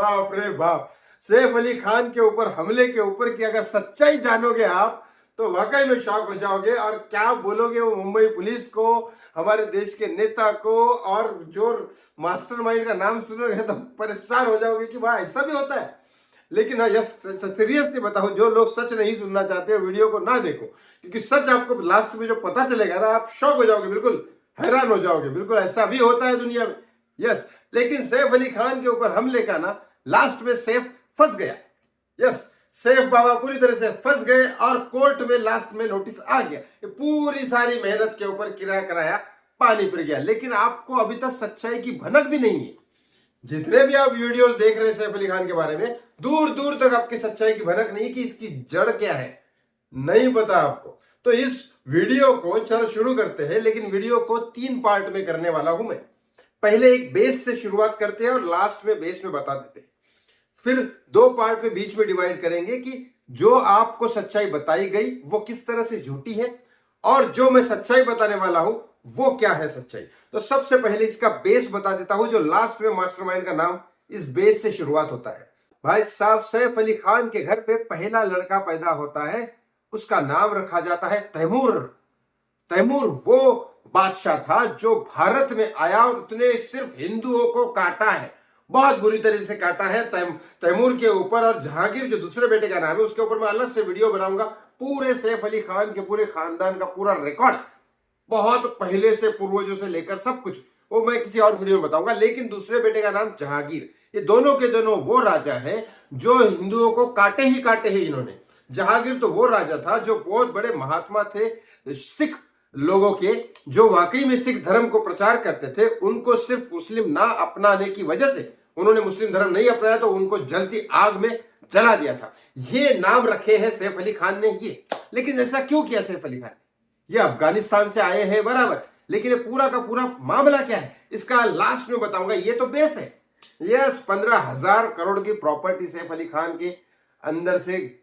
बाप रे बाप, सैफ अली खान के ऊपर हमले के ऊपर की अगर सच्चाई जानोगे आप तो वाकई में शॉक हो जाओगे। और क्या बोलोगे वो मुंबई पुलिस को, हमारे देश के नेता को, और जो मास्टरमाइंड का नाम सुनोगे तो परेशान हो जाओगे कि भाई ऐसा भी होता है। लेकिन हाँ, यस सीरियसली बताओ, जो लोग सच नहीं सुनना चाहते वीडियो को ना देखो, क्योंकि सच आपको लास्ट में जो पता चलेगा ना, आप शॉक हो जाओगे, बिल्कुल हैरान हो जाओगे। बिल्कुल ऐसा भी होता है दुनिया में, यस। लेकिन सैफ अली खान के ऊपर हमले का ना लास्ट में सैफ फंस गया, यस। सैफ बाबा पूरी तरह से फंस गए और कोर्ट में लास्ट में नोटिस आ गया। पूरी सारी मेहनत के ऊपर किराया कराया पानी फिर गया। लेकिन आपको अभी तक सच्चाई की भनक भी नहीं है। जितने भी आप वीडियोस देख रहे हैं सैफ अली खान के बारे में, दूर दूर तक आपकी सच्चाई की भनक नहीं कि इसकी जड़ क्या है, नहीं पता आपको। तो इस वीडियो को चलो शुरू करते हैं, लेकिन वीडियो को 3 पार्ट में करने वाला हूं मैं। पहले एक बेस से शुरुआत करते हैं और लास्ट में बेस में बता देते हैं। फिर 2 पार्ट में बीच में डिवाइड करेंगे कि जो आपको सच्चाई बताई गई वो किस तरह से झूठी है, और जो मैं सच्चाई बताने वाला हूं वो क्या है सच्चाई। तो सबसे पहले इसका बेस बता देता हूं, जो लास्ट में मास्टरमाइंड का नाम इस बेस से शुरुआत होता है। भाई साहब, सैफ अली खान के घर पे पहला लड़का पैदा होता है, उसका नाम रखा जाता है तैमूर। तैमूर वो बादशाह था जो भारत में आया और उसने सिर्फ हिंदुओं को काटा है, बहुत बुरी तरह से काटा है तैमूर के ऊपर। और जहांगीर जो दूसरे बेटे का नाम है, उसके ऊपर मैं अलग से वीडियो बनाऊंगा। पूरे सैफ अली खान के पूरे खानदान का पूरा रिकॉर्ड, बहुत पहले से पूर्वजों से लेकर सब कुछ, वो मैं किसी और वीडियो में बताऊंगा। लेकिन दूसरे बेटे का नाम जहांगीर, ये दोनों के दोनों वो राजा है जो हिंदुओं को काटे ही काटे हैं इन्होंने। जहांगीर तो वो राजा था जो बहुत बड़े महात्मा थे सिख लोगों के, जो वाकई में सिख धर्म को प्रचार करते थे। उनको सिर्फ मुस्लिम ना अपनाने की वजह से, उन्होंने मुस्लिम धर्म नहीं अपनाया तो उनको जलती आग में जला दिया था। ये नाम रखे हैं सैफ अली खान ने ये। लेकिन ऐसा क्यों किया सैफ अली खान ने? ये अफगानिस्तान से आए हैं बराबर, लेकिन ये पूरा का पूरा मामला क्या है इसका लास्ट में बताऊंगा। ये तो बेस है। यस, 15,000 करोड़ की प्रॉपर्टी सैफ अली खान के अंदर से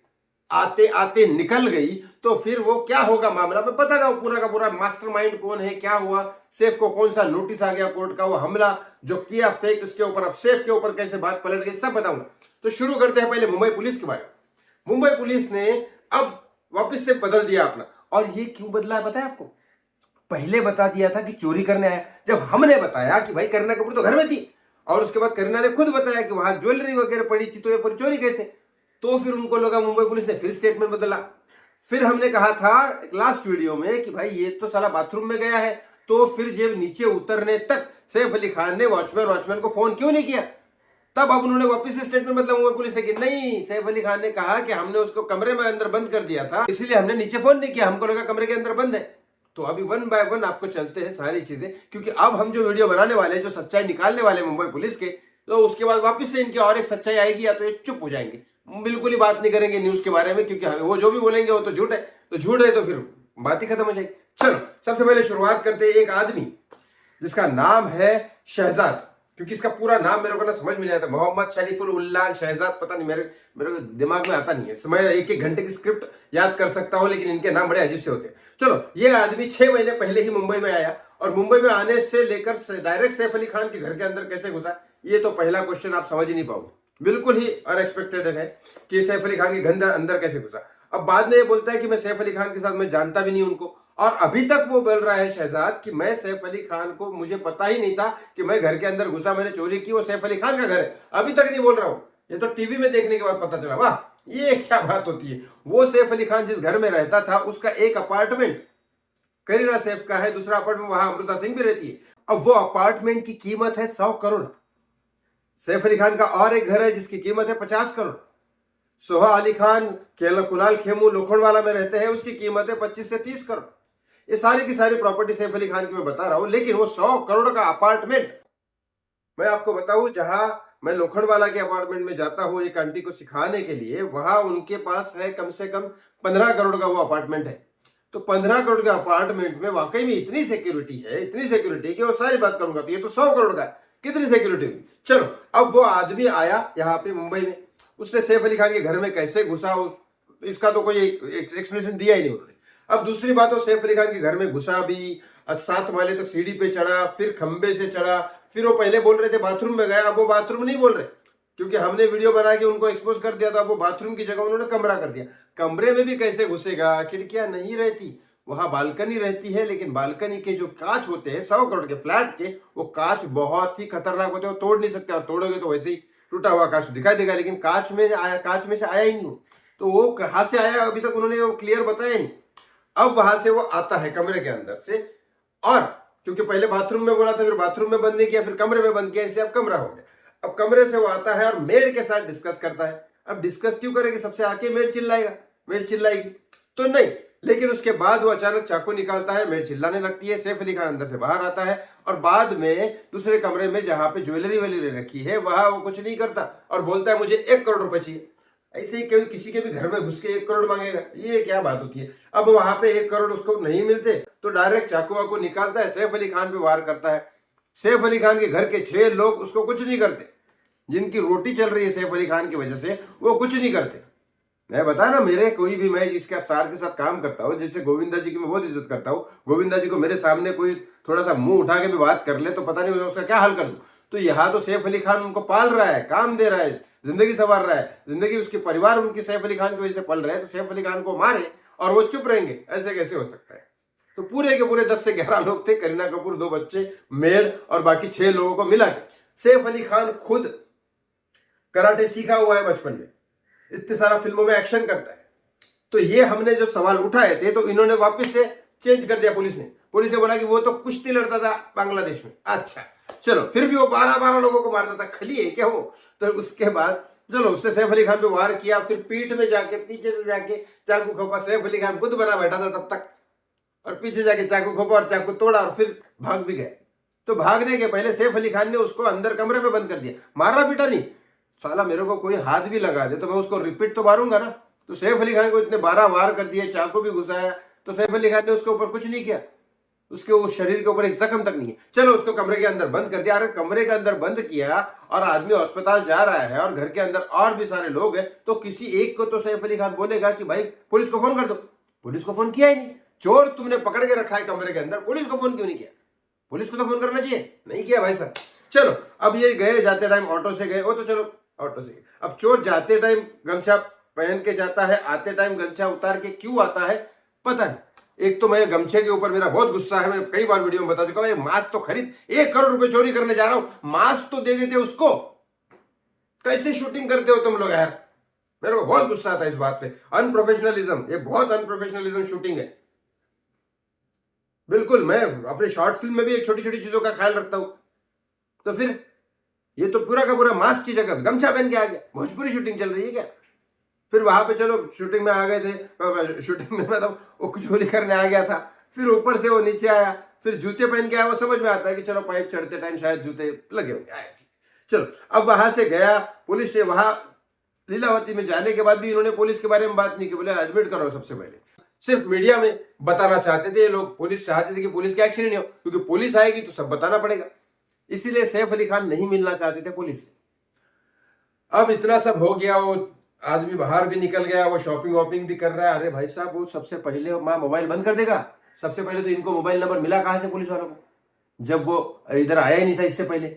आते आते निकल गई, तो फिर वो क्या होगा मामला मैं बताऊंगा। पूरा का पूरा मास्टरमाइंड कौन है, क्या हुआ, सैफ को कौन सा नोटिस आ गया कोर्ट का, वो हमला जो किया फेक, उसके ऊपर अब सैफ के ऊपर कैसे बात पलट गई, सब बताऊंगा। तो शुरू करते हैं पहले मुंबई पुलिस के बारे में। मुंबई पुलिस ने अब वापस से बदल दिया अपना। और ये क्यों बदला है बताया आपको? पहले बता दिया था कि चोरी करने आया। जब हमने बताया कि भाई करीना कपूर तो घर में थी, और उसके बाद करीना ने खुद बताया कि वहां ज्वेलरी वगैरह पड़ी थी, तो ये फिर चोरी कैसे? तो फिर उनको लगा, मुंबई पुलिस ने फिर स्टेटमेंट बदला। फिर हमने कहा था लास्ट वीडियो में कि भाई ये तो साला बाथरूम में गया है, तो फिर जब नीचे उतरने तक सैफ अली खान ने वॉचमैन को फोन क्यों नहीं किया? तब अब उन्होंने वापस से स्टेटमेंट बदला मुंबई पुलिस ने कि नहीं, सैफ अली खान ने कहा कि हमने उसको कमरे में अंदर बंद कर दिया था, इसलिए हमने नीचे फोन नहीं किया, हमको लगा कमरे के अंदर बंद है। तो अभी 1 बाय 1 आपको चलते हैं सारी चीजें, क्योंकि अब हम जो वीडियो बनाने वाले हैं, जो सच्चाई निकालने वाले मुंबई पुलिस के, तो उसके बाद वापस से इनकी और एक सच्चाई आएगी, या तो ये चुप हो जाएंगे, बिल्कुल ही बात नहीं करेंगे न्यूज के बारे में, क्योंकि वो जो भी बोलेंगे वो तो झूठ है। तो झूठ है तो फिर बात ही खत्म हो जाएगी। चलो सबसे पहले शुरुआत करते हैं एक आदमी जिसका नाम है शहजाद, क्योंकि इसका पूरा नाम मेरे को ना समझ में नहीं आता, मोहम्मद शरीफुल उल्लाह शहजाद, पता नहीं, मेरे को दिमाग में आता नहीं है। मैं 1-1 घंटे की स्क्रिप्ट याद कर सकता हूं, लेकिन इनके नाम बड़े अजीब से होते हैं। चलो, ये आदमी 6 महीने पहले ही मुंबई में आया, और मुंबई में आने से लेकर डायरेक्ट सैफ अली खान के घर के अंदर कैसे घुसा, ये तो पहला क्वेश्चन आप समझ ही नहीं पाओगे। बिल्कुल ही अनएक्सपेक्टेड है कि सैफ अली खान के घर अंदर कैसे घुसा। अब बाद में ये बोलता है कि मैं सैफ अली खान के साथ मैं जानता भी नहीं उनको, और अभी तक वो बोल रहा है शहजाद कि मैं सैफ अली खान को, मुझे पता ही नहीं था कि मैं घर के अंदर घुसा, मैंने चोरी की, वो सैफ अली खान का घर है। अभी तक नहीं बोल रहा हूं, ये तो टीवी में देखने के बाद पता चला। वाह, ये क्या बात होती है। वो सैफ अली खान जिस घर में रहता था, उसका एक अपार्टमेंट करीना सैफ का है, दूसरा अपार्टमेंट वहां अमृता सिंह भी रहती है। अब वो अपार्टमेंट की कीमत है 100 करोड़। सैफ अली खान का और एक घर है जिसकी कीमत है 50 करोड़। सोहा अली खान कुणाल खेमू लोखंडवाला में रहते हैं, उसकी कीमत है 25 से 30 करोड़। ये सारी की सारी प्रॉपर्टी सैफ अली खान की मैं बता रहा हूं। लेकिन वो 100 करोड़ का अपार्टमेंट, मैं आपको बताऊं, जहां मैं लोखंडवाला के अपार्टमेंट में जाता हूं एक आंटी को सिखाने के लिए, वहां उनके पास है कम से कम 15 करोड़ का वो अपार्टमेंट है। तो 15 करोड़ के अपार्टमेंट में वाकई में इतनी सिक्योरिटी है, इतनी सिक्योरिटी कि वो सारी बात करूंगा तो ये तो 100 करोड़ का है, कितनी सिक्योरिटी होगी। चलो, अब वो आदमी आया यहाँ पे मुंबई में, उसने सैफ अली खान के घर में कैसे घुसा, इसका तो कोई एक्सप्लेनेशन दिया ही नहीं उन्होंने। अब दूसरी बात, वो सैफ अली खान के घर में घुसा भी, 7 माले तक सीढ़ी पे चढ़ा, फिर खंबे से चढ़ा, फिर वो पहले बोल रहे थे बाथरूम में गया, अब वो बाथरूम नहीं बोल रहे, क्योंकि हमने वीडियो बना के उनको एक्सपोज कर दिया था, वो बाथरूम की जगह उन्होंने कमरा कर दिया। कमरे में भी कैसे घुसेगा, खिड़कियां नहीं रहती, वहां बालकनी रहती है, लेकिन बालकनी के जो कांच होते हैं 100 करोड़ के फ्लैट के, वो कांच बहुत ही खतरनाक होते हैं, वो तोड़ नहीं सकते, और तोड़ोगे तो वैसे ही टूटा हुआ कांच दिखाई देगा, लेकिन कांच में से आया ही नहीं। तो वो कहां से आया अभी तक उन्होंने वो क्लियर बताया नहीं। अब वहां से वो आता है कमरे के अंदर से, और क्योंकि पहले बाथरूम में बोला था, फिर बाथरूम में बंद नहीं किया, फिर कमरे में बंद किया, इसलिए अब कमरा हो गया। अब कमरे से वो आता है और मेड के साथ डिस्कस करता है। अब डिस्कस क्यों करेगी, सबसे आके मेड चिल्लाएगा, मेड चिल्लाएगी तो नहीं, लेकिन उसके बाद वो अचानक चाकू निकालता है, मेड चिल्लाने लगती है, सैफ अली खान अंदर से बाहर आता है, और बाद में दूसरे कमरे में जहां पे ज्वेलरी वेलरी रखी है वहां वो कुछ नहीं करता और बोलता है मुझे 1 करोड़ रुपए चाहिए। ऐसे ही कोई किसी के भी घर में घुस के 1 करोड़ मांगेगा, ये क्या बात होती है। अब वहां पे 1 करोड़ उसको नहीं मिलते तो डायरेक्ट चाकू वाकू निकालता है, सैफ अली खान पे वार करता है। सैफ अली खान के घर के 6 लोग उसको कुछ नहीं करते, जिनकी रोटी चल रही है सैफ अली खान की वजह से, वो कुछ नहीं करते। मैं बता ना, मेरे कोई भी, मैं जिसका स्टार के साथ काम करता हूँ, जैसे गोविंदा जी की मैं बहुत इज्जत करता हूँ, गोविंदा जी को मेरे सामने कोई थोड़ा सा मुंह उठा के भी बात कर ले तो पता नहीं उसका क्या हाल कर दूं। तो यहाँ तो सैफ अली खान उनको पाल रहा है, काम दे रहा है, जिंदगी संवार रहा है, जिंदगी उसके परिवार उनकी सैफ अली खान की वजह से पल रहे हैं, तो सैफ अली खान को मारे और वो चुप रहेंगे, ऐसे कैसे हो सकता है। तो पूरे के पूरे 10 से 11 लोग थे, करीना कपूर, 2 बच्चे, मेड और बाकी 6 लोगों को मिला के। सैफ अली खान खुद कराटे सीखा हुआ है बचपन में, इतने सारा फिल्मों में एक्शन करता है। तो ये हमने जब सवाल उठाए थे तो इन्होंने वापस से चेंज कर दिया, पुलिस ने बोला कि वो तो कुश्ती लड़ता था बांग्लादेश में। अच्छा चलो, फिर भी वो 12 लोगों को मारता था, खली है क्या वो। तो उसके बाद चलो उसने सैफ अली खान पे वार किया, फिर पीठ में जाके पीछे से जाके चाकू खोपा, सैफ अली खान बुद्ध बना बैठा था तब तक, और पीछे जाके चाकू खोपा और चाकू तोड़ा और फिर भाग भी गए। तो भागने के पहले सैफ अली खान ने उसको अंदर कमरे में बंद कर दिया, मारा पीटा नहीं। साला मेरे को कोई हाथ भी लगा दे तो मैं उसको रिपीट तो मारूंगा ना। तो सैफ अली खान को इतने 12 वार कर दिए, चाकू भी घुसाया, तो सैफ अली खान ने उसके ऊपर कुछ नहीं किया, उसके वो शरीर के ऊपर एक जख्म तक नहीं है। चलो उसको कमरे के अंदर बंद कर दिया। अरे कमरे के अंदर बंद किया और आदमी अस्पताल जा रहा है और घर के अंदर और भी सारे लोग हैं, तो किसी एक को तो सैफ अली खान बोलेगा कि भाई पुलिस को फोन कर दो। पुलिस को फोन किया ही नहीं। चोर तुमने पकड़ के रखा है कमरे के अंदर, पुलिस को फोन क्यों नहीं किया। पुलिस को तो फोन करना चाहिए, नहीं किया भाई साहब। चलो अब ये गए, जाते टाइम ऑटो से गए, वो तो चलो ऑटो से। अब चोर जाते टाइम गमछा पहन के जाता है, आते टाइम गमछा उतार के क्यों आता है पता नहीं। एक तो मैं गमछे के ऊपर मेरा बहुत गुस्सा है, मैं कई बार वीडियो में बता चुका हूं, मास्क तो खरीद, 1 करोड़ रुपए चोरी करने जा रहा हूं, मास्क तो दे देते उसको। कैसे शूटिंग करते हो तुम लोग यार, मेरे को बहुत गुस्सा आता है इस बात पे। अनप्रोफेशनलिज्म, ये बहुत अनप्रोफेशनलिज्म शूटिंग है बिल्कुल। मैं अपने शॉर्ट फिल्म में भी एक छोटी छोटी चीजों का ख्याल रखता हूं, तो फिर ये तो पूरा का पूरा मास्क की जगह गमछा पहन के आ गया। भोजपुरी शूटिंग चल रही है क्या। फिर वहां पे चलो शूटिंग में आ गए थे, शूटिंग में मतलब वो कुछ चोरी करने आ गया था, फिर ऊपर से वो नीचे आया, फिर जूते पहन के आया। वो समझ में आता है कि चलो पाइप चढ़ते टाइम शायद जूते लगे होंगे, आया ठीक। चलो अब वहां से गया पुलिस ने, वहां लीलावती में जाने के बाद भी इन्होंने पुलिस के बारे में बात नहीं की, बोले एडमिट करो। सबसे पहले सिर्फ मीडिया में बताना चाहते थे ये लोग, पुलिस चाहते थे कि पुलिस के एक्शन नहीं हो, क्योंकि पुलिस आएगी तो सब बताना पड़ेगा। इसीलिए सैफ अली खान नहीं मिलना चाहते थे पुलिस से। अब इतना सब हो गया, वो आदमी बाहर भी निकल गया, वो शॉपिंग वॉपिंग भी कर रहा है। अरे भाई साहब, वो सबसे पहले माँ मोबाइल बंद कर देगा। सबसे पहले तो इनको मोबाइल नंबर मिला कहां से पुलिस वालों को, जब वो इधर आया ही नहीं था इससे पहले।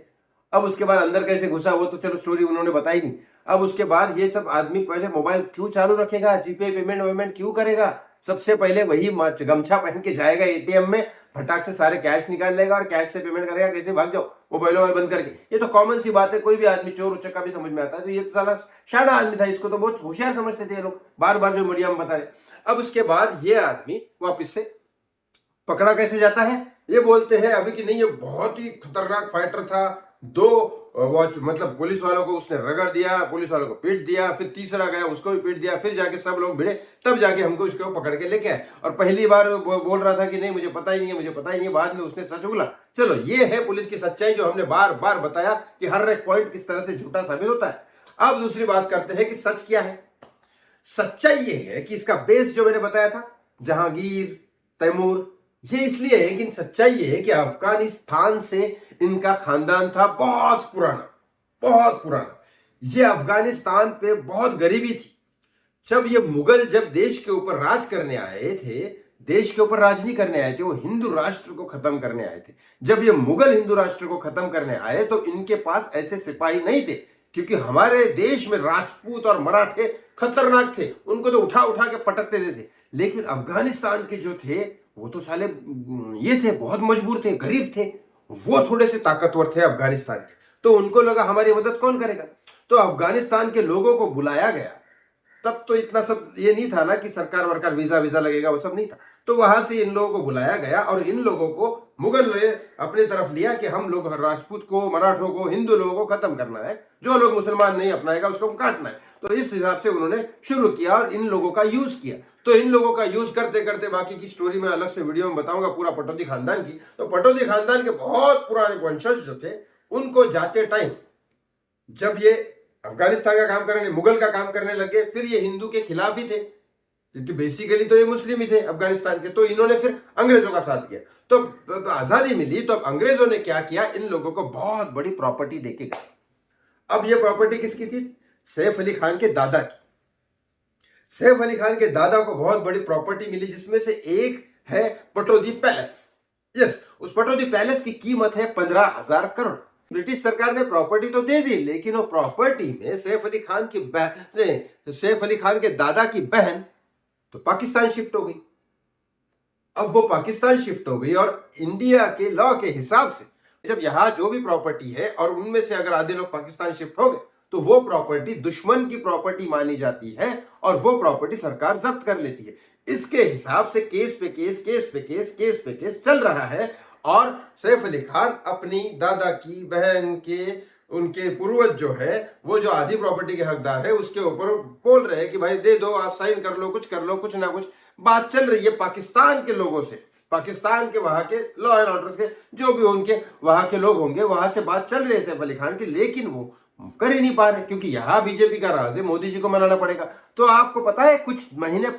अब उसके बाद अंदर कैसे घुसा वो तो चलो स्टोरी उन्होंने बताई नहीं। अब उसके बाद ये सब आदमी पहले मोबाइल क्यों चालू रखेगा, जीपे पेमेंट वेमेंट क्यों करेगा। सबसे पहले वही गमछा पहन के जाएगा एटीएम में, फटाक से सारे कैश निकाल लेगा और कैश से पेमेंट करेगा। कैसे भाग जाओ मोबाइल बंद करके, ये तो कॉमन सी बात है, कोई भी आदमी चोर उचक्का भी समझ में आता है। तो ये तो साला शाना आदमी था, इसको तो बहुत होशियार समझते थे ये लोग, बार बार जो मीडिया में बता रहे। अब उसके बाद ये आदमी वापिस से पकड़ा कैसे जाता है, ये बोलते हैं अभी कि नहीं ये बहुत ही खतरनाक फाइटर था। 2 वॉच मतलब पुलिस वालों को उसने रगड़ दिया, पुलिस वालों को पीट दिया, फिर तीसरा गया उसको भी पीट दिया, फिर जाके सब लोग भिड़े, तब जाके हमको उसको पकड़ के लेके आए। और पहली बार बोल रहा था कि नहीं मुझे पता ही नहीं है, मुझे पता ही नहीं है, बाद में उसने सच उगला। चलो ये है पुलिस की सच्चाई, जो हमने बार बार बताया कि हर एक पॉइंट किस तरह से झूठा साबित होता है। अब दूसरी बात करते हैं कि सच क्या है। सच्चाई ये है कि इसका बेस जो मैंने बताया था जहांगीर, तैमूर, ये इसलिए है कि सच्चाई ये है कि अफगानिस्तान से इनका खानदान था बहुत पुराना, बहुत पुराना। ये अफगानिस्तान पे बहुत गरीबी थी। जब ये मुगल जब देश के ऊपर राज करने आए थे, देश के ऊपर राज नहीं करने आए थे, वो हिंदू राष्ट्र को खत्म करने आए थे। जब ये मुगल हिंदू राष्ट्र को खत्म करने आए तो इनके पास ऐसे सिपाही नहीं थे, क्योंकि हमारे देश में राजपूत और मराठे खतरनाक थे, उनको तो उठा उठा के पटकते थे। लेकिन अफगानिस्तान के जो थे वो तो साले ये थे, बहुत मजबूर थे, गरीब थे, वो थोड़े से ताकतवर थे अफगानिस्तान के। तो उनको लगा हमारी मदद कौन करेगा, तो अफगानिस्तान के लोगों को बुलाया गया। तब तो इतना सब ये नहीं था ना कि सरकार वरकार वीजा वीजा लगेगा, वो सब नहीं था। तो वहां से इन लोगों को बुलाया गया और इन लोगों को मुगल ने अपनी तरफ लिया कि हम लोग राजपूत को, मराठों को, हिंदू लोगों को खत्म करना है, जो लोग मुसलमान नहीं अपनाएगा उसको काटना है। तो इस हिसाब से उन्होंने शुरू किया और इन लोगों का यूज किया। तो इन लोगों का यूज करते करते, बाकी की स्टोरी मैं अलग से वीडियो में बताऊंगा पूरा पटौदी खानदान की। तो पटौदी खानदान के बहुत पुराने वंशज जो थे, उनको जाते टाइम जब ये अफगानिस्तान का काम करने, मुगल का काम करने लगे, फिर ये हिंदू के खिलाफ ही थे, क्योंकि बेसिकली तो ये मुस्लिम ही थे अफगानिस्तान के। तो इन्होंने फिर अंग्रेजों का साथ दिया। तो आजादी मिली तो अब अंग्रेजों ने क्या किया, इन लोगों को बहुत बड़ी प्रॉपर्टी देके गए। अब ये प्रॉपर्टी किसकी थी, सैफ अली खान के दादा की। सैफ अली खान के दादा को बहुत बड़ी प्रॉपर्टी मिली, जिसमें से एक है पटौदी पैलेस। यस, उस पटौदी पैलेस की कीमत है 15,000 करोड़। ब्रिटिश सरकार ने प्रॉपर्टी तो दे दी, लेकिन वो प्रॉपर्टी में सैफ अली खान की बहन, सैफ अली खान के दादा की बहन तो पाकिस्तान शिफ्ट हो गई। अब वो पाकिस्तान शिफ्ट हो गई और इंडिया के लॉ के हिसाब से जब यहां जो भी प्रॉपर्टी है और उनमें से अगर आधे लोग पाकिस्तान शिफ्ट हो गए तो वो प्रॉपर्टी दुश्मन की प्रॉपर्टी मानी जाती है और वो प्रॉपर्टी सरकार जब्त कर लेती है। इसके हिसाब से केस पे केस, केस पे केस, केस पे केस चल रहा है और सैफ अली खान अपनी दादा की बहन के, उनके पूर्वज जो है, वो जो आधी प्रॉपर्टी के हकदार है, उसके ऊपर बोल रहे हैं कि भाई दे दो, आप साइन कर लो, कुछ कर लो, कुछ ना कुछ बात चल रही है पाकिस्तान के लोगों से, पाकिस्तान के वहां के लॉ एंड ऑर्डर के जो भी उनके वहां के लोग होंगे, वहां से बात चल रही है सैफ अली खान की। लेकिन वो कर ही नहीं पा रहे, क्योंकि यहाँ बीजेपी का राज है, मोदी जी को मनाना पड़ेगा। तो आपको पता है कुछ महीने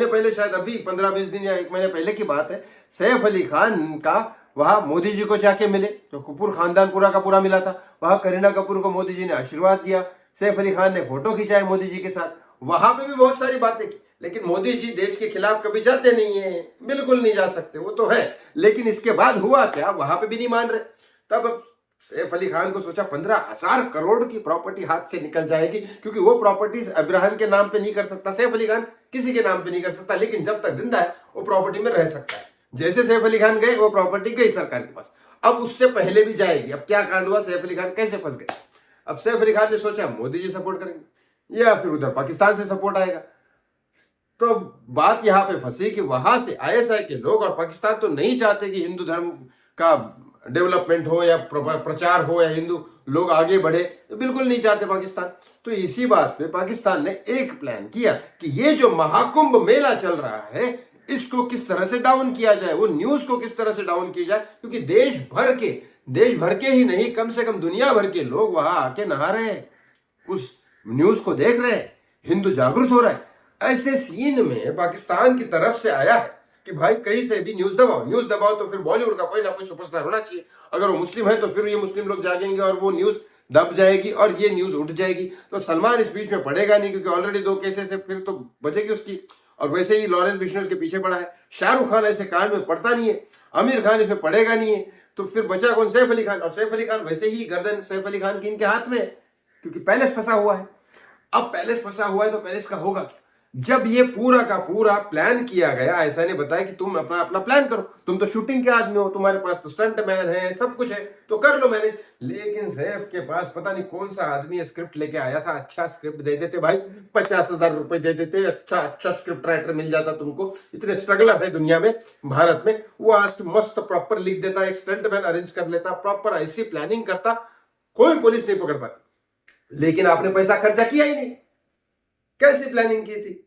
पहले शायद अभी 15-20 दिन या 1 महीने पहले की बात है, सैफ अली खान का वहां मोदी जी को जाके मिले, तो कपूर खानदान पूरा का पूरा मिला था। वहां करीना कपूर को मोदी जी ने आशीर्वाद दिया, सैफ अली खान ने फोटो खिंचाए मोदी जी के साथ, वहां पे भी बहुत सारी बातें की। लेकिन मोदी जी देश के खिलाफ कभी जाते नहीं है, बिल्कुल नहीं जा सकते, वो तो है। लेकिन इसके बाद हुआ क्या, वहां पे भी नहीं मान रहे। तब सैफ अली खान को सोचा 15,000 करोड़ की प्रॉपर्टी हाथ से निकल जाएगी, क्योंकि वो प्रॉपर्टीज इब्राहिम के नाम पे नहीं कर सकता, सैफ अली खान किसी के नाम पे नहीं कर सकता, लेकिन जब तक जिंदा है वो प्रॉपर्टी में रह सकता है। जैसे सैफ अली खान गए, वो प्रॉपर्टी गई सरकार के पास, अब उससे पहले भी जाएगी। अब क्या कांड हुआ, सैफ अली खान कैसे फंस गए। अब सैफ अली खान ने सोचा मोदी जी सपोर्ट करेंगे या फिर उधर पाकिस्तान से सपोर्ट आएगा। तो बात यहां पे फंसी कि वहां से आईएसआई के लोग, और पाकिस्तान तो नहीं चाहते कि हिंदू धर्म का डेवलपमेंट हो या प्रचार हो या हिंदू लोग आगे बढ़े, बिल्कुल नहीं चाहते पाकिस्तान। तो इसी बात पे पाकिस्तान ने एक प्लान किया कि ये जो महाकुंभ मेला चल रहा है, इसको किस तरह से डाउन किया जाए, वो न्यूज को किस तरह से डाउन किया जाए, क्योंकि देश भर के ही नहीं, कम से कम दुनिया भर के लोग वहां आके नहा रहे हैं, उस न्यूज को देख रहे हैं, हिंदू जागरूक हो रहा है। ऐसे सीन में पाकिस्तान की तरफ से आया है कि भाई कहीं से भी न्यूज दबाओ तो फिर बॉलीवुड का कोई ना कोई सुपरस्टार होना चाहिए। अगर वो मुस्लिम है तो फिर ये मुस्लिम लोग जागेंगे और वो न्यूज दब जाएगी और ये न्यूज उठ जाएगी। तो सलमान इस बीच में पड़ेगा नहीं, क्योंकि ऑलरेडी 2 केसेस है, फिर तो बचेगी उसकी। और वैसे ही लॉरेंस बिश्नोई इसके पीछे पड़ा है, शाहरुख खान ऐसे कांड में पड़ता नहीं है, आमिर खान इसमें पड़ेगा नहीं है, तो फिर बचा कौन, सैफ अली खान। और सैफ अली खान वैसे ही गर्दन सैफ अली खान की इनके हाथ में है, क्योंकि पैलेस फंसा हुआ है। अब पैलेस फंसा हुआ है तो पैलेस का होगा क्या। जब ये पूरा का पूरा प्लान किया गया, ऐसा ने बताया कि तुम अपना अपना प्लान करो, तुम तो शूटिंग के आदमी हो, तुम्हारे पास तो स्टंट मैन है, सब कुछ है, तो कर लो मैनेज। लेकिन सैफ के पास पता नहीं कौन सा आदमी स्क्रिप्ट लेके आया था, अच्छा स्क्रिप्ट दे देते भाई, 50,000 रुपए दे देते, अच्छा स्क्रिप्ट राइटर मिल जाता तुमको। इतने स्ट्रगलर है दुनिया में, भारत में, वो आज मस्त प्रॉपर लिख देता, एक स्टंट मैन अरेंज कर लेता, प्रॉपर ऐसी प्लानिंग करता, कोई पुलिस नहीं पकड़ पाती। लेकिन आपने पैसा खर्चा किया ही नहीं, कैसी प्लानिंग की थी।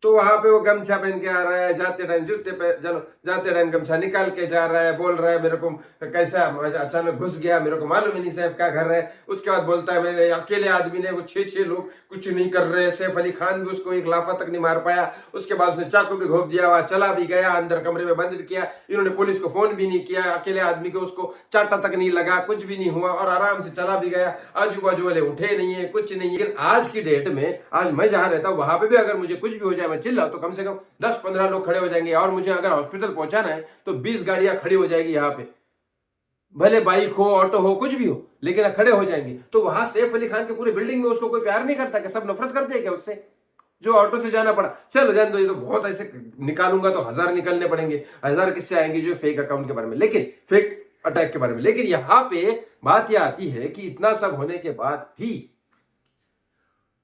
तो वहां पे वो गमछा पहन के आ रहा है, जाते टाइम जूते पे चलो, जाते टाइम गमछा निकाल के जा रहा है, बोल रहा है मेरे को कैसा अचानक घुस गया, मेरे को मालूम ही नहीं सैफ का घर है। उसके बाद बोलता है मेरे अकेले आदमी ने, वो 6 लोग कुछ नहीं कर रहे, सैफ अली खान भी उसको एक लाफा तक नहीं मार पाया। उसके बाद उसने चाकू भी घोप दिया, वहां चला भी गया, अंदर कमरे में बंद भी किया, इन्होंने पुलिस को फोन भी नहीं किया, अकेले आदमी को उसको चाटा तक नहीं लगा, कुछ भी नहीं हुआ और आराम से चला भी गया। आजू बाजू वाले उठे नहीं है, कुछ नहीं है। लेकिन आज की डेट में, आज मैं जहां रहता हूं वहां पे भी अगर मुझे कुछ भी हो जाए, मैं चिल्लाऊं तो कम से कम 10-15 लोग खड़े हो जाएंगे, और मुझे अगर हॉस्पिटल पहुंचाना है तो 20 गाड़ियां खड़ी हो जाएगी यहाँ पे। भले बाइक हो, ऑटो हो, कुछ भी हो, लेकिन खड़े हो जाएंगे। तो वहां सैफ अली खान के पूरे बिल्डिंग में उसको कोई प्यार नहीं करता क्या? सब नफरत करते हैं क्या उससे? जो ऑटो से जाना पड़ा, चलो जान दो, ये तो बहुत ऐसे निकालूंगा तो 1000 निकलने पड़ेंगे, 1000 किससे आएंगे जो फेक अकाउंट के बारे में, लेकिन फेक अटैक के बारे में। लेकिन यहां पे बात यह आती है कि इतना सब होने के बाद भी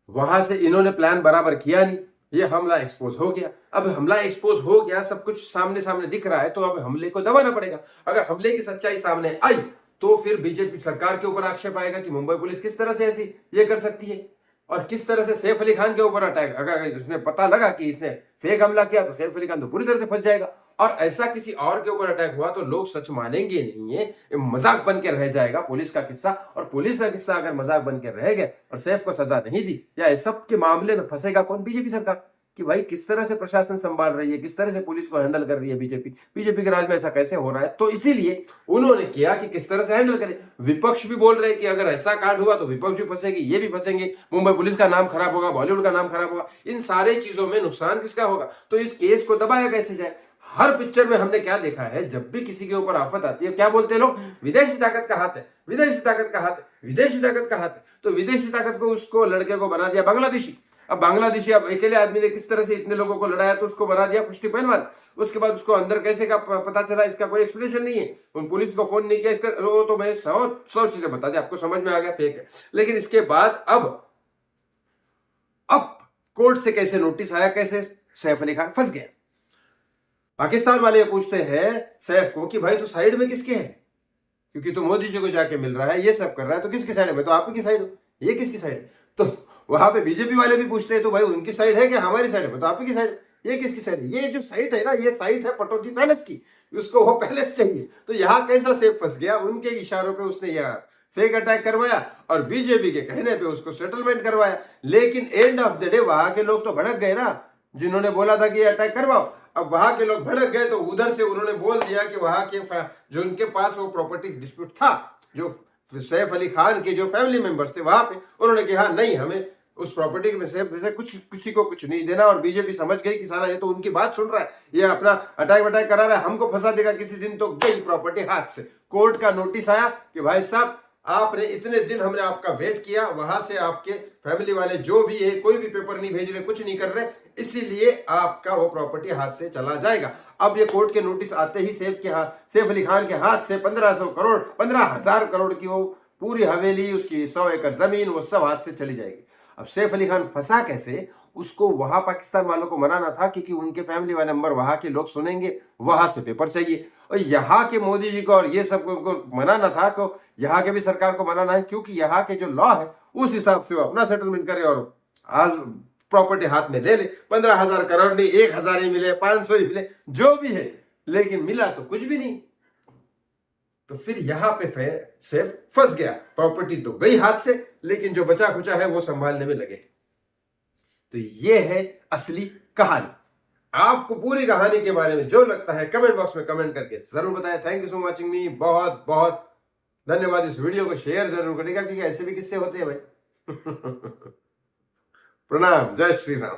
वहां से इन्होंने प्लान बराबर किया नहीं, ये हमला एक्सपोज हो गया। अब हमला एक्सपोज हो गया, सब कुछ सामने सामने दिख रहा है, तो अब हमले को दबाना पड़ेगा। अगर हमले की सच्चाई सामने आई तो फिर बीजेपी सरकार के ऊपर आक्षेप आएगा कि मुंबई पुलिस किस तरह से ऐसी ये कर सकती है, और किस तरह से सैफ अली खान के ऊपर अटैक, अगर उसने पता लगा कि इसने फेक हमला किया तो सैफ अली खान तो पूरी तरह से फंस जाएगा। और ऐसा किसी और के ऊपर अटैक हुआ तो लोग सच मानेंगे नहीं है, ये मजाक बन के रह जाएगा पुलिस का किस्सा। और पुलिस का किस्सा अगर मजाक बन के रह गया और सैफ को सजा नहीं दी, या इस सब के मामले में फंसेगा कौन? बीजेपी सरकार। कि भाई किस तरह से प्रशासन संभाल रही है, किस तरह से पुलिस को हैंडल कर रही है बीजेपी के राज में ऐसा कैसे हो रहा है। तो इसीलिए उन्होंने किया कि किस तरह से हैंडल करें। विपक्ष भी बोल रहे हैं कि अगर ऐसा कांड हुआ तो विपक्ष भी फंसेगी, ये भी फंसेंगे, मुंबई पुलिस का नाम खराब होगा, बॉलीवुड का नाम खराब होगा, इन सारे चीजों में नुकसान किसका होगा? तो इस केस को दबाया कैसे जाए? हर पिक्चर में हमने क्या देखा है, जब भी किसी के ऊपर आफत आती है क्या बोलते हैं लोग? विदेशी ताकत का हाथ है, विदेशी ताकत का हाथ है, विदेशी ताकत का हाथ है। तो विदेशी ताकत को उसको लड़के को बना दिया बांग्लादेशी। अब बांग्लादेशी, अब अकेले आदमी ने किस तरह से इतने लोगों को लड़ाया तो उसको बना दिया कुश्ती पहलवान। उसके बाद उसको अंदर कैसे का पता चला, इसका कोई एक्सप्लेनेशन नहीं है। उन पुलिस को फोन नहीं किया, इसका वो तो मैं सौ चीजें बता दी, आपको समझ में आ गया फेक है। लेकिन इसके बाद अब कोर्ट से कैसे नोटिस आया, कैसे सैफ अली खान फंस गया? पाकिस्तान वाले पूछते हैं सैफ को कि भाई तू साइड में किसके है, क्योंकि तू मोदी जी को जाके मिल रहा है, ये सब कर रहा है, तो किसकी साइड है? मैं तो आप ही की साइड हूं, ये किसकी साइड है? तो वहां पे बीजेपी वाले भी पूछते हैं तो भाई उनकी साइड है कि हमारी साइड है? मैं तो आप ही की साइड, ये किसकी साइड है? ये जो साइट है ना, ये साइट है पटौदी पैलेस की, उसको वो पैलेस चाहिए। तो यहाँ कैसा सेफ फंस गया? उनके इशारों पे उसने यह फेक अटैक करवाया और बीजेपी के कहने पे उसको सेटलमेंट करवाया। लेकिन एंड ऑफ द डे वहां के लोग तो भड़क गए ना, जिन्होंने बोला था कि ये अटैक करवाओ। अब वहां के लोग भड़क गए तो उधर से उन्होंने बोल दिया कि वहां के जो उनके पास वो प्रॉपर्टी डिस्प्यूट था, जो सैफ अली खान के जो फैमिली मेंबर्स थे वहां पे, उन्होंने कहा नहीं, हमें उस प्रॉपर्टी में से कुछ किसी को कुछ नहीं देना। और बीजेपी समझ गई कि साला ये तो उनकी बात सुन रहा है, ये अपना अटैक वटैक करा रहा है, हमको फंसा देगा किसी दिन। तो गई प्रॉपर्टी हाथ से। कोर्ट का नोटिस आया कि भाई साहब आपने इतने दिन, हमने आपका वेट किया, वहां से आपके फैमिली वाले जो भी है कोई भी पेपर नहीं भेज रहे, कुछ नहीं कर रहे, इसीलिए आपका वो प्रॉपर्टी हाथ से चला जाएगा। अब ये कोर्ट के नोटिस आते ही सैफ अली खान के हाथ से 1500 करोड़ 15,000 करोड़ की वो पूरी हवेली, उसकी 100 एकड़ जमीन, वो सब हाथ से चली जाएगी। अब सैफ अली खान फंसा कैसे? उसको वहां पाकिस्तान वालों को मनाना था, क्योंकि उनके फैमिली वाले नंबर वहां के लोग सुनेंगे, वहां से पेपर चाहिए। और यहाँ के मोदी जी को और ये सब को मनाना था, को यहाँ के भी सरकार को मनाना है, क्योंकि यहाँ के जो लॉ है उस हिसाब से वो अपना सेटलमेंट करे और आज प्रॉपर्टी हाथ में ले ले। 15,000 करोड़ नहीं, 1,000 ही मिले, 500 ही मिले, जो भी है, लेकिन मिला तो कुछ भी नहीं। तो फिर यहां पे सैफ फंस गया। प्रॉपर्टी तो गई हाथ से, लेकिन जो बचा खुचा है वो संभालने में लगे। तो ये है असली कहानी। आपको पूरी कहानी के बारे में जो लगता है कमेंट बॉक्स में कमेंट करके जरूर बताएं। Thank you so much watching मी, बहुत बहुत धन्यवाद। इस वीडियो को शेयर जरूर करेगा, क्योंकि ऐसे भी किस्से होते हैं भाई। प्रणाम, जय श्री राम।